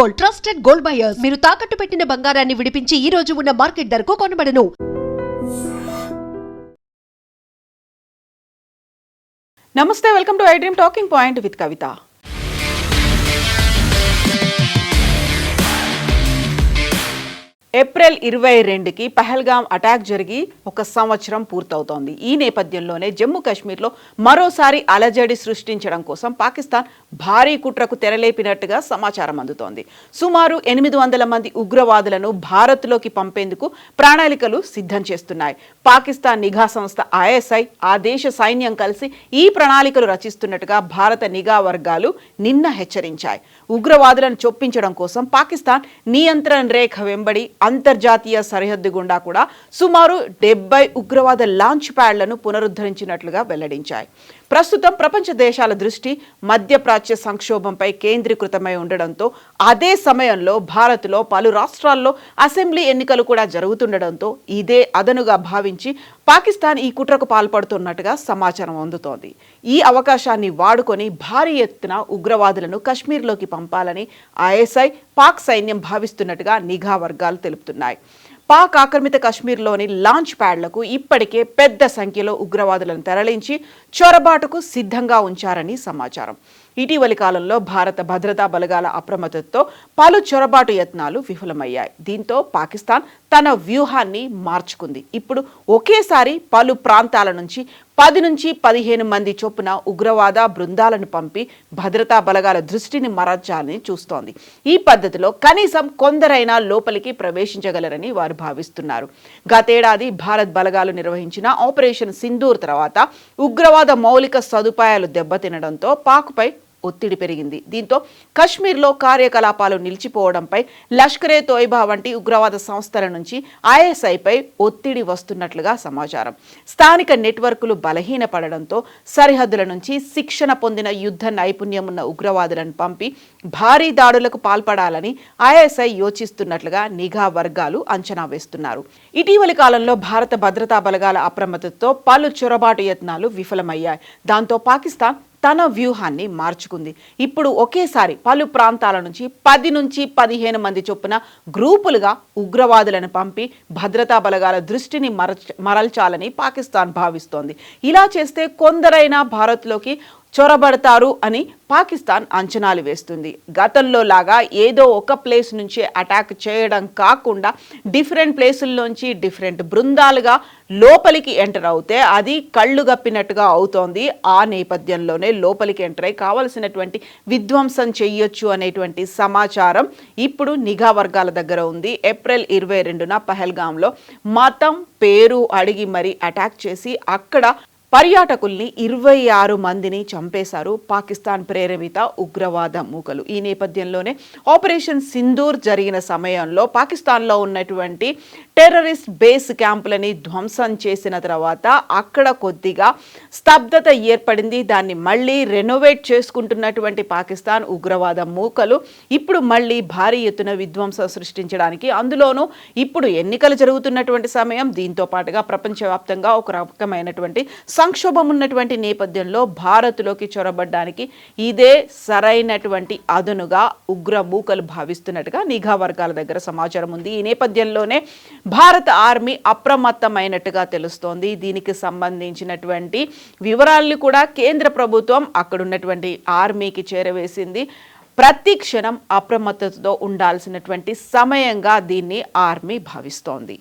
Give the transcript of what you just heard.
Gold, trusted gold buyers. మీరు తాకట్టు పెట్టిన బంగారాన్ని విడిపించి ఈ రోజు ఉన్న మార్కెట్ ధరకు కొనబడను. నమస్తే, welcome to I dream talking point with Kavitha. April 22కి పహల్గామ్ అటాక్ జరిగి 1 సంవత్సరం పూర్తవుతోంది. ఈ నేపథ్యంలోనే జమ్మూ కాశ్మీర్లో మరోసారి అలజడి సృష్టించడం కోసం పాకిస్తాన్ భారీ కుట్రకు తెరలేపినట్టుగా సమాచారం అందుతోంది. సుమారు 800 మంది ఉగ్రవాదులను భారత్లోకి పంపేందుకు ప్రణాళికలు సిద్ధం చేస్తున్నాయి. పాకిస్తాన్ నిఘా సంస్థ ISI, ఆ దేశ సైన్యం కలిసి ఈ ప్రణాళికలు రచిస్తున్నట్టుగా భారత నిఘా వర్గాలు నిన్న హెచ్చరించాయి. ఉగ్రవాదులను చొప్పించడం కోసం పాకిస్తాన్ నియంత్రణ రేఖ వెంబడి అంతర్జాతీయ సరిహద్దు గుండా కూడా సుమారు 70 ఉగ్రవాద లాంచ్ ప్యాడ్లను పునరుద్ధరించినట్లుగా వెల్లడించాయి. ప్రస్తుతం ప్రపంచ దేశాల దృష్టి మధ్యప్రాచ్య సంక్షోభంపై కేంద్రీకృతమై ఉండడంతో, అదే సమయంలో భారత్లో పలు రాష్ట్రాల్లో అసెంబ్లీ ఎన్నికలు కూడా జరుగుతుండడంతో ఇదే అదనుగా భావించి పాకిస్తాన్ ఈ కుట్రకు పాల్పడుతున్నట్టుగా సమాచారం అందుతోంది. ఈ అవకాశాన్ని వాడుకొని భారీ ఎత్తున ఉగ్రవాదులను కశ్మీర్లోకి పంపాలని ISI, పాక్ సైన్యం భావిస్తున్నట్టుగా నిఘా వర్గాలు తెలుపుతున్నాయి. పాక్ ఆక్రమిత కశ్మీర్లోని లాంచ్ ప్యాడ్లకు ఇప్పటికే పెద్ద సంఖ్యలో ఉగ్రవాదులను తరలించి చొరబాటుకు సిద్ధంగా ఉంచారని సమాచారం. ఇటీవలి కాలంలో భారత భద్రతా బలగాల అప్రమత్తతో పలు చొరబాటు యత్నాలు విఫలమయ్యాయి. దీంతో పాకిస్తాన్ తన వ్యూహాన్ని మార్చుకుంది. ఇప్పుడు ఒకేసారి పలు ప్రాంతాల నుంచి 10 నుంచి 15 మంది చొప్పున ఉగ్రవాద బృందాలను పంపి భద్రతా బలగాల దృష్టిని మరల్చాలని చూస్తోంది. ఈ పద్ధతిలో కనీసం కొందరైనా లోపలికి ప్రవేశించగలరని వారు భావిస్తున్నారు. గతేడాది భారత్ బలగాలు నిర్వహించిన ఆపరేషన్ సింధూర్ తర్వాత ఉగ్రవాద మౌలిక సదుపాయాలు దెబ్బతినడంతో పాక్పై ఒత్తిడి పెరిగింది. దీంతో కశ్మీర్లో కార్యకలాపాలు నిలిచిపోవడంపై లష్కరే తోయిబా వంటి ఉగ్రవాద సంస్థల నుంచి ISIపై ఒత్తిడి వస్తున్నట్లుగా సమాచారం. స్థానిక నెట్వర్కులు బలహీనపడడంతో సరిహద్దుల నుంచి శిక్షణ పొందిన యుద్ధ నైపుణ్యం ఉన్న ఉగ్రవాదులను పంపి భారీ దాడులకు పాల్పడాలని ISI యోచిస్తున్నట్లుగా నిఘా వర్గాలు అంచనా వేస్తున్నారు. ఇటీవలి కాలంలో భారత భద్రతా బలగాల అప్రమత్తతో పలు చొరబాటు యత్నాలు విఫలమయ్యాయి. దాంతో పాకిస్తాన్ తన వ్యూహాన్ని మార్చుకుంది. ఇప్పుడు ఒకేసారి పలు ప్రాంతాల నుంచి 10 నుంచి 15 మంది చొప్పున గ్రూపులుగా ఉగ్రవాదులను పంపి భద్రతా బలగాల దృష్టిని మరల్చాలని పాకిస్తాన్ భావిస్తోంది. ఇలా చేస్తే కొందరైనా భారత్లోకి చొరబడతారు అని పాకిస్తాన్ అంచనాలు వేస్తుంది. గతంలో లాగా ఏదో ఒక ప్లేస్ నుంచే అటాక్ చేయడం కాకుండా డిఫరెంట్ ప్లేసుల్లోంచి డిఫరెంట్ బృందాలుగా లోపలికి ఎంటర్ అవుతే అది కళ్ళు గప్పినట్టుగా అవుతోంది. ఆ నేపథ్యంలోనే లోపలికి ఎంటర్ అయి కావలసినటువంటి విధ్వంసం చెయ్యొచ్చు అనేటువంటి సమాచారం ఇప్పుడు నిఘా వర్గాల దగ్గర ఉంది. ఏప్రిల్ 22న పహల్గామ్లో మతం పేరు అడిగి మరీ అటాక్ చేసి అక్కడ పర్యాటకుల్ని 26 మందిని చంపేశారు పాకిస్తాన్ ప్రేరేపిత ఉగ్రవాద మూకలు. ఈ నేపథ్యంలోనే ఆపరేషన్ సింధూర్ జరిగిన సమయంలో పాకిస్తాన్లో ఉన్నటువంటి టెర్రరిస్ట్ బేస్ క్యాంపులని ధ్వంసం చేసిన తర్వాత అక్కడ కొద్దిగా స్తబ్దత ఏర్పడింది. దాన్ని మళ్ళీ రెనోవేట్ చేసుకుంటున్నటువంటి పాకిస్తాన్ ఉగ్రవాద మూకలు ఇప్పుడు మళ్ళీ భారీ ఎత్తున విధ్వంసం సృష్టించడానికి, అందులోనూ ఇప్పుడు ఎన్నికలు జరుగుతున్నటువంటి సమయం, దీంతో పాటుగా ప్రపంచవ్యాప్తంగా ఒక రకమైనటువంటి సంక్షోభం ఉన్నటువంటి నేపథ్యంలో భారత్లోకి చొరబడ్డానికి ఇదే సరైనటువంటి అదనుగా ఉగ్ర మూకలు భావిస్తున్నట్టుగా నిఘా వర్గాల దగ్గర సమాచారం ఉంది. ఈ నేపథ్యంలోనే భారత ఆర్మీ అప్రమత్తమైనట్టుగా తెలుస్తోంది. దీనికి సంబంధించినటువంటి వివరాలను కూడా కేంద్ర ప్రభుత్వం అక్కడున్నటువంటి ఆర్మీకి చేరవేసింది. ప్రతి క్షణం అప్రమత్తతతో ఉండాల్సినటువంటి సమయంగా దీన్ని ఆర్మీ భావిస్తోంది.